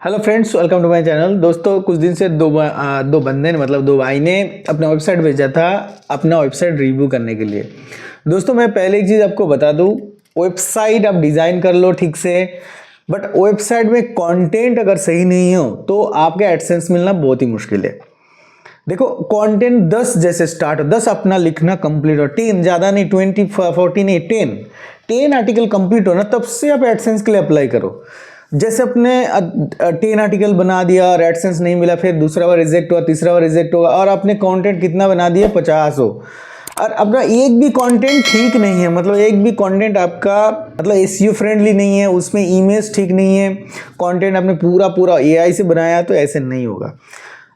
Hello friends, welcome to my channel. दोस्तों, कुछ दिन से दो बंदे ने मतलब दो भाई ने अपना वेबसाइट भेजा था अपना वेबसाइट रिव्यू करने के लिए। दोस्तों, मैं पहले एक चीज़ आपको बता दूं, वेबसाइट आप डिज़ाइन कर लो ठीक से, बट वेबसाइट में कंटेंट अगर सही नहीं हो तो आपके एडसेंस मिलना बहुत ही मुश्किल है। देखो, कंटेंट 10 जैसे स्टार्ट हो, 10 अपना लिखना कंप्लीट हो, 10 ज़्यादा नहीं, 20 14 नहीं, 10 आर्टिकल कंप्लीट हो ना, तब से आप एडसेंस के लिए अप्लाई करो। जैसे अपने 10 आर्टिकल बना दिया और एडसेंस नहीं मिला, फिर दूसरा बार रिजेक्ट हुआ, तीसरा बार रिजेक्ट हुआ, और आपने कंटेंट कितना बना दिया, 50 हो, और अपना एक भी कंटेंट ठीक नहीं है, मतलब एक भी कंटेंट आपका मतलब एसईओ फ्रेंडली नहीं है, उसमें इमेज ठीक नहीं है, कंटेंट आपने पूरा एआई से बनाया, तो ऐसे नहीं होगा।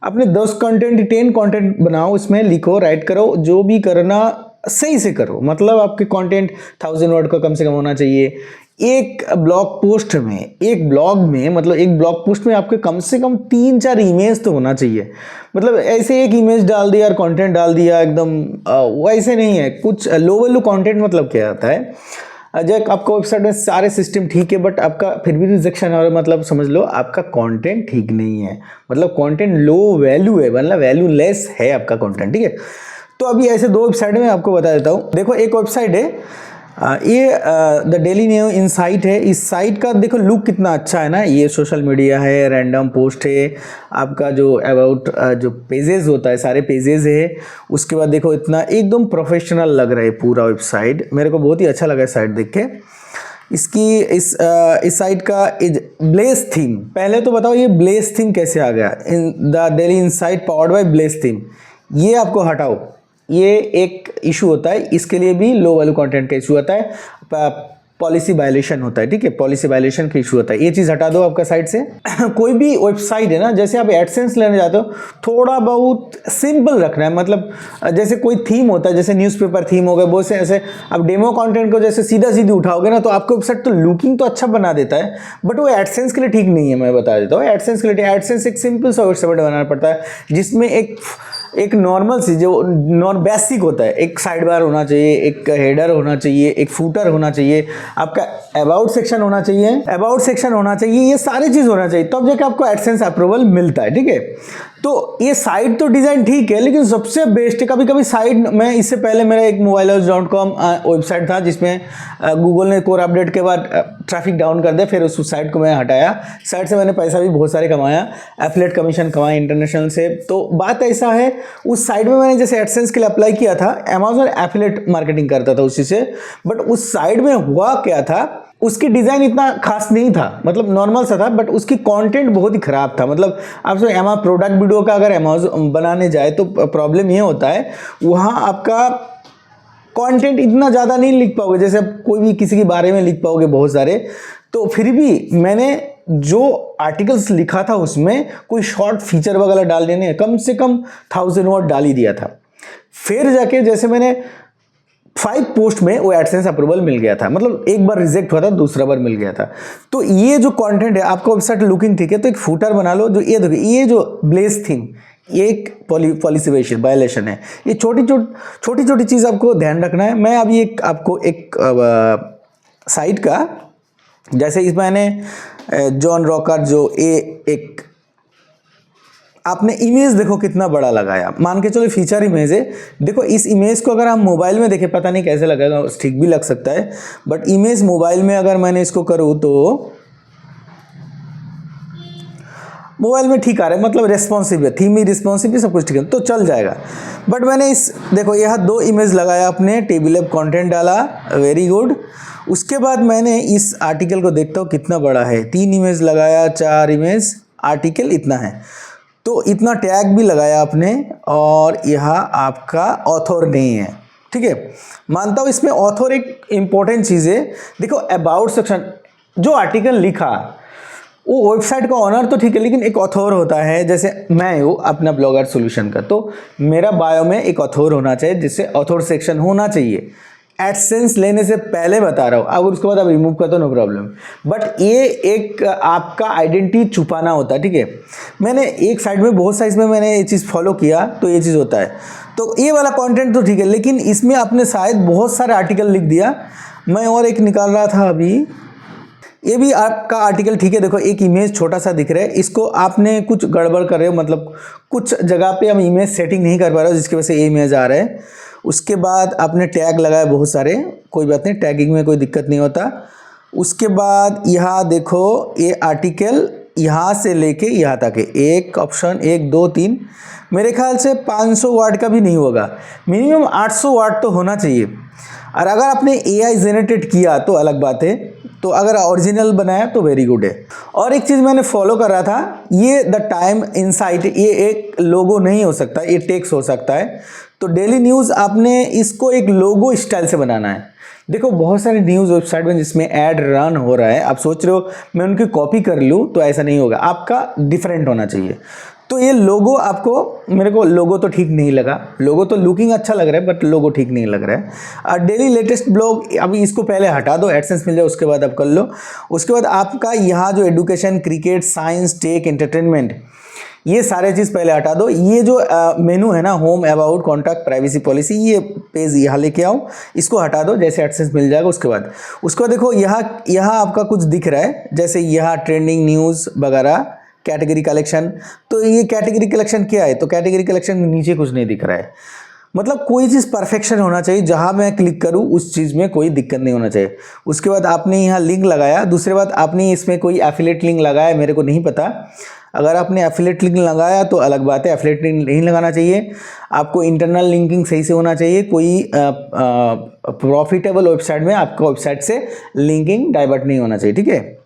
अपने 10 कंटेंट बनाओ, उसमें लिखो, राइट करो, जो भी करना सही से करो। मतलब आपके कंटेंट 1000 वर्ड का कम से कम होना चाहिए। एक ब्लॉग पोस्ट में, एक ब्लॉग में, मतलब एक ब्लॉग पोस्ट में आपके कम से कम 3-4 इमेज तो होना चाहिए। मतलब ऐसे एक इमेज डाल दिया और कंटेंट डाल दिया एकदम, वैसे नहीं है। कुछ लो वैल्यू कंटेंट मतलब क्या आता है, जब आपका वेबसाइट में सारे सिस्टम ठीक है बट आपका फिर भी रिजेक्शन है, मतलब समझ लो आपका कंटेंट ठीक नहीं है, मतलब कंटेंट लो वैल्यू है, मतलब वैल्यू लेस है आपका कंटेंट, ठीक है। तो अभी ऐसे दो वेबसाइट में आपको बता देता हूँ। देखो, एक वेबसाइट है, ये द डेली न्यू इनसाइट है। इस साइट का देखो लुक कितना अच्छा है ना, ये सोशल मीडिया है, रैंडम पोस्ट है, आपका जो अबाउट जो पेजेस होता है, सारे पेजेस है। उसके बाद देखो इतना एकदम प्रोफेशनल लग रहा है पूरा वेबसाइट, मेरे को बहुत ही अच्छा लगा साइट देख के। इसकी इस साइट का ब्लेस थीम, पहले तो बताओ ये ब्लेस थीम कैसे आ गया। In the daily insight powered by bless theme, ये आपको हटाओ, ये एक इशू होता है, इसके लिए भी लो वैल्यू कंटेंट का इशू होता है, पॉलिसी वायलेशन होता है, ठीक है, पॉलिसी वायलेशन का इशू होता है। ये चीज़ हटा दो आपका साइट से। कोई भी वेबसाइट है ना, जैसे आप एडसेंस लेने जाते हो, थोड़ा बहुत सिंपल रखना है। मतलब जैसे कोई थीम होता है, जैसे न्यूज़पेपर थीम हो गए, बहुत से ऐसे आप डेमो कंटेंट को जैसे सीधा सीधी उठाओगे ना, तो आपका वेबसाइट तो लुकिंग तो अच्छा बना देता है, बट वो एडसेंस के लिए ठीक नहीं है। मैं बता देता हूँ, एडसेंस के लिए एडसेंस एक सिंपल सा वेबसाइट बनाना पड़ता है, जिसमें एक नॉर्मल सी जो बेसिक होता है, एक साइड बार होना चाहिए, एक हेडर होना चाहिए, एक फूटर होना चाहिए, आपका अबाउट सेक्शन होना चाहिए, ये सारी चीज़ होना चाहिए, तब जाके आपको एडसेंस अप्रूवल मिलता है, ठीक है। तो ये साइट तो डिज़ाइन ठीक है, लेकिन सबसे बेस्ट है कभी कभी साइट। मैं इससे पहले मेरा एक mobilehouse.com वेबसाइट था, जिसमें गूगल ने कोर अपडेट के बाद ट्रैफिक डाउन कर दिया, फिर उस साइट को मैं हटाया। साइट से मैंने पैसा भी बहुत सारे कमाया, एफिलिएट कमीशन कमाया इंटरनेशनल से। तो बात ऐसा है, उस साइट में मैंने जैसे एडसेंस के लिए अप्लाई किया था, अमेजॉन एफिलिएट मार्केटिंग करता था उसी से, बट उस साइट में हुआ क्या था, उसकी डिज़ाइन इतना खास नहीं था, मतलब नॉर्मल सा था, बट उसकी कंटेंट बहुत ही ख़राब था। मतलब आप जो प्रोडक्ट वीडियो का अगर अमेजॉन बनाने जाए तो प्रॉब्लम ये होता है, वहाँ आपका कंटेंट इतना ज़्यादा नहीं लिख पाओगे, जैसे आप कोई भी किसी के बारे में लिख पाओगे बहुत सारे। तो फिर भी मैंने जो आर्टिकल्स लिखा था उसमें कोई शॉर्ट फीचर वगैरह डाल देने, कम से कम 1000 वर्ड डाल ही दिया था। फिर जाके जैसे मैंने 5 पोस्ट में वो एडसेंस अप्रूवल मिल गया था, मतलब एक बार रिजेक्ट हुआ था, दूसरा बार मिल गया था। तो ये जो कंटेंट है, आपका वेबसाइट लुकिंग ठीक है तो एक फूटर बना लो, जो ये देखो, ये जो ब्लेस थीम, ये एक पॉलिसी वायलेशन है। ये छोटी छोटी चीज़ आपको ध्यान रखना है। मैं अभी आपको एक साइट का, जैसे इस मैंने जॉन रॉकर जो एक आपने इमेज देखो कितना बड़ा लगाया, मान के चलो फीचर इमेज है। देखो, इस इमेज को अगर हम मोबाइल में देखें, पता नहीं कैसे लगेगा, ठीक भी लग सकता है, बट इमेज मोबाइल में अगर मैंने इसको करूँ तो मोबाइल में ठीक आ रहा है, मतलब रेस्पॉन्सिव है, थीम ही रिस्पॉन्सिव है, सब कुछ ठीक है, तो चल जाएगा। बट मैंने इस देखो यहाँ 2 इमेज लगाया, अपने टेबल ऐप कंटेंट डाला, वेरी गुड। उसके बाद मैंने इस आर्टिकल को देखता हूँ कितना बड़ा है, 3 इमेज लगाया, 4 इमेज, आर्टिकल इतना है, तो इतना टैग भी लगाया आपने, और यहाँ आपका ऑथर नहीं है, ठीक है। मानता हूँ इसमें ऑथर एक इम्पोर्टेंट चीज़ है। देखो, अबाउट सेक्शन जो आर्टिकल लिखा, वो वेबसाइट का ऑनर तो ठीक है, लेकिन एक ऑथर होता है, जैसे मैं हूँ अपना ब्लॉगर सॉल्यूशन का, तो मेरा बायो में एक ऑथर होना चाहिए, जिससे ऑथर सेक्शन होना चाहिए। एडसेंस लेने से पहले बता रहा हूँ, अगर उसके बाद आप रिमूव कर दो नो प्रॉब्लम, बट ये एक आपका आइडेंटिटी छुपाना होता है, ठीक है। मैंने एक साइड में बहुत साइज में मैंने ये चीज़ फॉलो किया, तो ये चीज़ होता है। तो ये वाला कंटेंट तो ठीक है, लेकिन इसमें आपने शायद बहुत सारे आर्टिकल लिख दिया। मैं और एक निकाल रहा था अभी, ये भी आपका आर्टिकल ठीक है। देखो एक इमेज छोटा सा दिख रहा है, इसको आपने कुछ गड़बड़ कर रहे हो, मतलब कुछ जगह पे हम इमेज सेटिंग नहीं कर पा रहे हो जिसकी वजह से ये इमेज आ रहा है। उसके बाद आपने टैग लगाया बहुत सारे, कोई बात नहीं, टैगिंग में कोई दिक्कत नहीं होता। उसके बाद यहाँ देखो ये आर्टिकल यहाँ से लेके यहाँ तक है, एक ऑप्शन 1 2 3, मेरे ख्याल से 500 वाट का भी नहीं होगा, मिनिमम 800 वाट तो होना चाहिए। और अगर आपने AI जनरेटेड किया तो अलग बात है, तो अगर ओरिजिनल बनाया तो वेरी गुड है। और एक चीज़ मैंने फॉलो कर रहा था, ये द टाइम इनसाइट, ये एक लोगो नहीं हो सकता, ये टेक्स्ट हो सकता है। तो डेली न्यूज़ आपने इसको एक लोगो स्टाइल से बनाना है। देखो बहुत सारे न्यूज़ वेबसाइट में जिसमें ऐड रन हो रहा है, आप सोच रहे हो मैं उनकी कॉपी कर लूँ, तो ऐसा नहीं होगा, आपका डिफरेंट होना चाहिए। तो ये लोगो आपको, मेरे को लोगो तो ठीक नहीं लगा, लोगो तो लुकिंग अच्छा लग रहा है बट लोगो ठीक नहीं लग रहा है। और डेली लेटेस्ट ब्लॉग, अभी इसको पहले हटा दो, एडसेंस मिल जाए उसके बाद आप कर लो। उसके बाद आपका यहाँ जो education, cricket, science, tech, entertainment, ये सारे चीज़ पहले हटा दो। ये जो मेनू है ना, home, about, contact, privacy policy, ये पेज यहाँ लेके आओ, इसको हटा दो, जैसे एडसेंस मिल जाएगा उसके बाद देखो यहाँ आपका कुछ दिख रहा है, जैसे यहाँ ट्रेंडिंग न्यूज़ वगैरह, कैटेगरी कलेक्शन। तो ये कैटेगरी कलेक्शन क्या है, तो कैटेगरी कलेक्शन नीचे कुछ नहीं दिख रहा है। मतलब कोई चीज़ परफेक्शन होना चाहिए, जहाँ मैं क्लिक करूँ उस चीज़ में कोई दिक्कत नहीं होना चाहिए। उसके बाद आपने यहाँ लिंक लगाया, दूसरी बात आपने इसमें कोई एफिलिएट लिंक लगाया, मेरे को नहीं पता। अगर आपने एफिलिएट लिंक लगाया तो अलग बात है, एफिलिएट लिंक नहीं लगाना चाहिए। आपको इंटरनल लिंकिंग सही से होना चाहिए, कोई प्रॉफिटेबल वेबसाइट में आपका वेबसाइट से लिंकिंग डाइवर्ट नहीं होना चाहिए, ठीक है।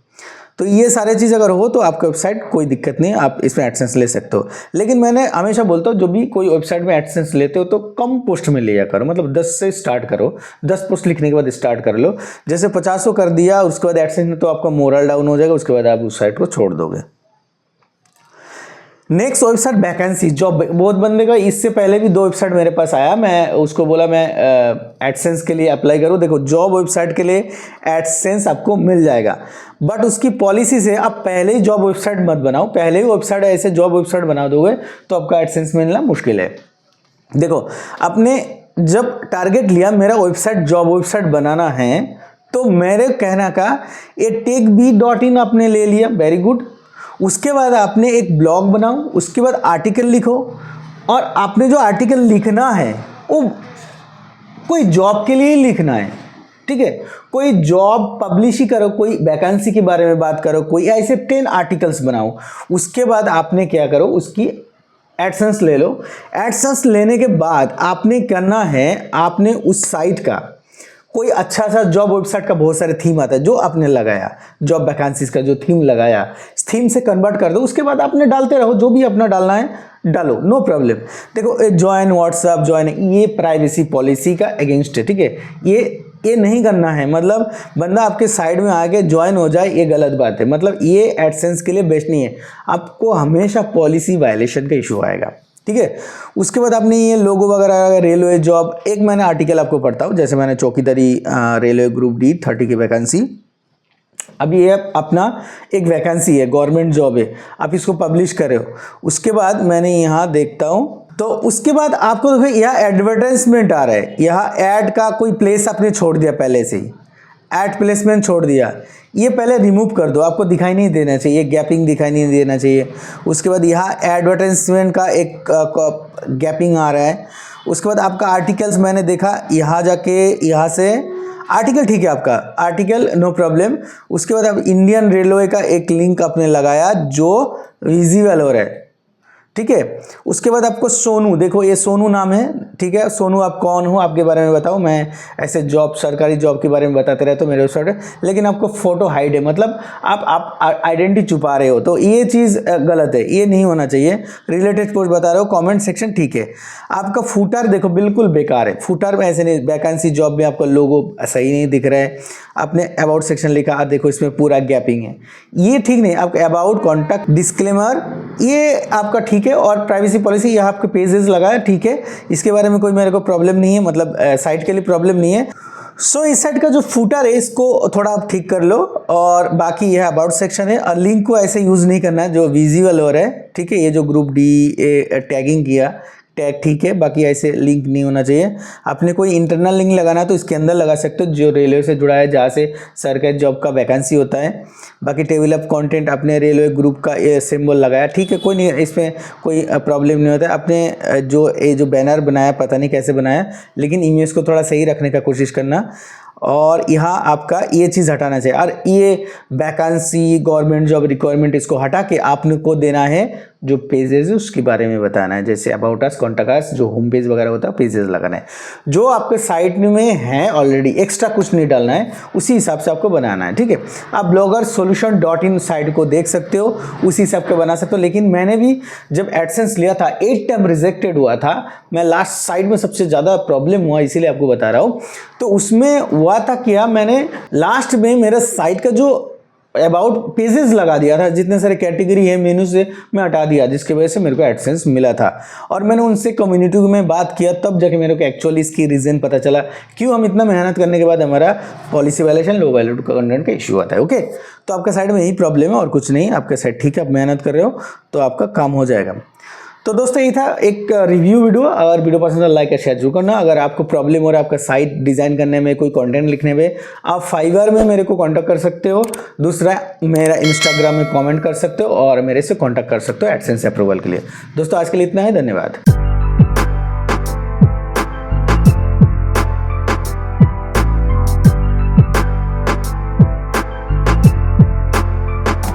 तो ये सारे चीज़ अगर हो तो आपका वेबसाइट कोई दिक्कत नहीं है, आप इसमें एडसेंस ले सकते हो। लेकिन मैंने हमेशा बोलता हूँ, जो भी कोई वेबसाइट में एडसेंस लेते हो तो कम पोस्ट में लिया करो, मतलब 10 से स्टार्ट करो, 10 पोस्ट लिखने के बाद स्टार्ट कर लो। जैसे 50 कर दिया उसके बाद एडसेंस में, तो आपका मोरल डाउन हो जाएगा, उसके बाद आप उस साइट को छोड़ दोगे। नेक्स्ट वेबसाइट वैकेंसी जॉब, बहुत बंदे का इससे पहले भी 2 वेबसाइट मेरे पास आया, मैं उसको बोला मैं एडसेंस के लिए अप्लाई करूँ। देखो जॉब वेबसाइट के लिए एडसेंस आपको मिल जाएगा, बट उसकी पॉलिसी से आप पहले ही जॉब वेबसाइट मत बनाओ। पहले ही वेबसाइट ऐसे जॉब वेबसाइट बना दोगे तो आपका एडसेंस मिलना मुश्किल है। देखो आपने जब टारगेट लिया मेरा वेबसाइट जॉब वेबसाइट बनाना है, तो मेरे कहना का ये techbee.in आपने ले लिया, वेरी गुड। उसके बाद आपने एक ब्लॉग बनाओ, उसके बाद आर्टिकल लिखो, और आपने जो आर्टिकल लिखना है वो कोई जॉब के लिए ही लिखना है, ठीक है। कोई जॉब पब्लिश ही करो, कोई वैकेंसी के बारे में बात करो, कोई ऐसे 10 आर्टिकल्स बनाओ। उसके बाद आपने क्या करो, उसकी एडसेंस ले लो। एडसेंस लेने के बाद आपने करना है, आपने उस साइट का कोई अच्छा सा जॉब वेबसाइट का बहुत सारे थीम आता है जो आपने लगाया, जॉब वैकेंसीज का जो थीम लगाया, थीम से कन्वर्ट कर दो। उसके बाद आपने डालते रहो, जो भी अपना डालना है डालो, नो प्रॉब्लम। देखो ज्वाइन व्हाट्सएप, ज्वाइन, ये प्राइवेसी पॉलिसी का अगेंस्ट है, ठीक है। ये नहीं करना है, मतलब बंदा आपके साइड में आके ज्वाइन हो जाए, ये गलत बात है। मतलब ये एडसेंस के लिए बेस्ट नहीं है, आपको हमेशा पॉलिसी वायलेशन का इशू आएगा, ठीक है। उसके बाद आपने ये लोगो वगैरह, रेलवे जॉब, एक मैंने आर्टिकल आपको पढ़ता हूँ, जैसे मैंने चौकीदारी रेलवे ग्रुप D 30 की वैकेंसी। अभी ये अपना एक वैकेंसी है, गवर्नमेंट जॉब है, आप इसको पब्लिश करे हो। उसके बाद मैंने यहाँ देखता हूँ, तो उसके बाद आपको देखो यहाँ एडवर्टाइजमेंट आ रहा है, यहाँ ऐड का कोई प्लेस आपने छोड़ दिया, पहले से ही ऐड प्लेसमेंट छोड़ दिया, ये पहले रिमूव कर दो, आपको दिखाई नहीं देना चाहिए, गैपिंग दिखाई नहीं देना चाहिए। उसके बाद यहाँ एडवर्टाइजमेंट का एक गैपिंग आ रहा है। उसके बाद आपका आर्टिकल्स मैंने देखा, यहाँ जाके यहाँ से आर्टिकल ठीक है, आपका आर्टिकल नो प्रॉब्लम। उसके बाद आप इंडियन रेलवे का एक लिंक आपने लगाया जो विजिबल हो रहा है, ठीक है। उसके बाद आपको सोनू, देखो ये सोनू नाम है, ठीक है। सोनू आप कौन हो, आपके बारे में बताओ। मैं ऐसे जॉब, सरकारी जॉब के बारे में बताते रहते हो मेरे वेबसाइट, लेकिन आपको फोटो हाइड है, मतलब आप आइडेंटिटी छुपा रहे हो, तो ये चीज़ गलत है, ये नहीं होना चाहिए। रिलेटेड पोस्ट बता रहे हो, कमेंट सेक्शन ठीक है। आपका फूटर देखो बिल्कुल बेकार है, फूटर में ऐसे नहीं, वैकेंसी जॉब में आपका लोगो सही नहीं दिख रहा है। आपने अबाउट सेक्शन लिखा, देखो इसमें पूरा गैपिंग है, ये ठीक नहीं। आपका अबाउट, कॉन्टैक्ट, डिस्क्लेमर, ये आपका ठीक है। और प्राइवेसी पॉलिसी यहाँ आपके पेजेस लगाया, ठीक है। इसके बारे में कोई मेरे को प्रॉब्लम नहीं है, मतलब साइट के लिए प्रॉब्लम नहीं है। सो इस साइट का जो फूटर है इसको थोड़ा आप ठीक कर लो, और बाकी यह अबाउट सेक्शन है। और लिंक को ऐसे यूज़ नहीं करना है जो विजिबल हो रहा है, ठीक है। ये जो ग्रुप D टैगिंग किया, टैग ठीक है, बाकी ऐसे लिंक नहीं होना चाहिए। आपने कोई इंटरनल लिंक लगाना है तो इसके अंदर लगा सकते हो जो रेलवे से जुड़ा है, जहाँ से सरकारी जॉब का वैकेंसी होता है। बाकी टेबल ऑफ कंटेंट अपने रेलवे ग्रुप का ये सिंबल लगाया, ठीक है, कोई नहीं, इसमें कोई प्रॉब्लम नहीं होता है। अपने जो बैनर बनाया पता नहीं कैसे बनाया, लेकिन इमेज को थोड़ा सही रखने का कोशिश करना। और यहाँ आपका ये चीज़ हटाना चाहिए, और ये वैकेंसी गवर्नमेंट जॉब रिक्वायरमेंट इसको हटा के आपने को देना है जो पेजेस है उसके बारे में बताना है, जैसे अबाउट अस, कॉन्टैक्ट अस, जो होम पेज वगैरह होता है पेजेस लगाना है, जो आपके साइट में है ऑलरेडी, एक्स्ट्रा कुछ नहीं डालना है, उसी हिसाब से आपको बनाना है, ठीक है। आप bloggersolution.in साइट को देख सकते हो, उसी हिसाब के बना सकते हो। लेकिन मैंने भी जब एडसेंस लिया था 8 टाइम रिजेक्टेड हुआ था, मैं लास्ट साइट में सबसे ज़्यादा प्रॉब्लम हुआ, इसीलिए आपको बता रहा हूँ। तो उसमें हुआ था क्या, मैंने लास्ट में मेरा साइट का जो अबाउट पेजेस लगा दिया था, जितने सारे कैटेगरी है मेनू से मैं हटा दिया, जिसकी वजह से मेरे को एडसेंस मिला था। और मैंने उनसे कम्युनिटी में बात किया, तब जाके मेरे को एक्चुअली इसकी रीज़न पता चला क्यों हम इतना मेहनत करने के बाद हमारा policy violation, low value content का इशू आता है। ओके, तो आपका साइड में यही प्रॉब्लम है और कुछ नहीं, आपका साइड ठीक है, आप मेहनत कर रहे हो तो आपका काम हो जाएगा। तो दोस्तों ये था एक रिव्यू वीडियो, अगर वीडियो पसंद है लाइक और शेयर जरूर करना। अगर आपको प्रॉब्लम हो रहा है आपका साइट डिज़ाइन करने में, कोई कंटेंट लिखने में, आप फाइवर में मेरे को कांटेक्ट कर सकते हो। दूसरा, मेरा इंस्टाग्राम में कमेंट कर सकते हो और मेरे से कांटेक्ट कर सकते हो एडसेंस अप्रूवल के लिए। दोस्तों आज के लिए इतना है, धन्यवाद।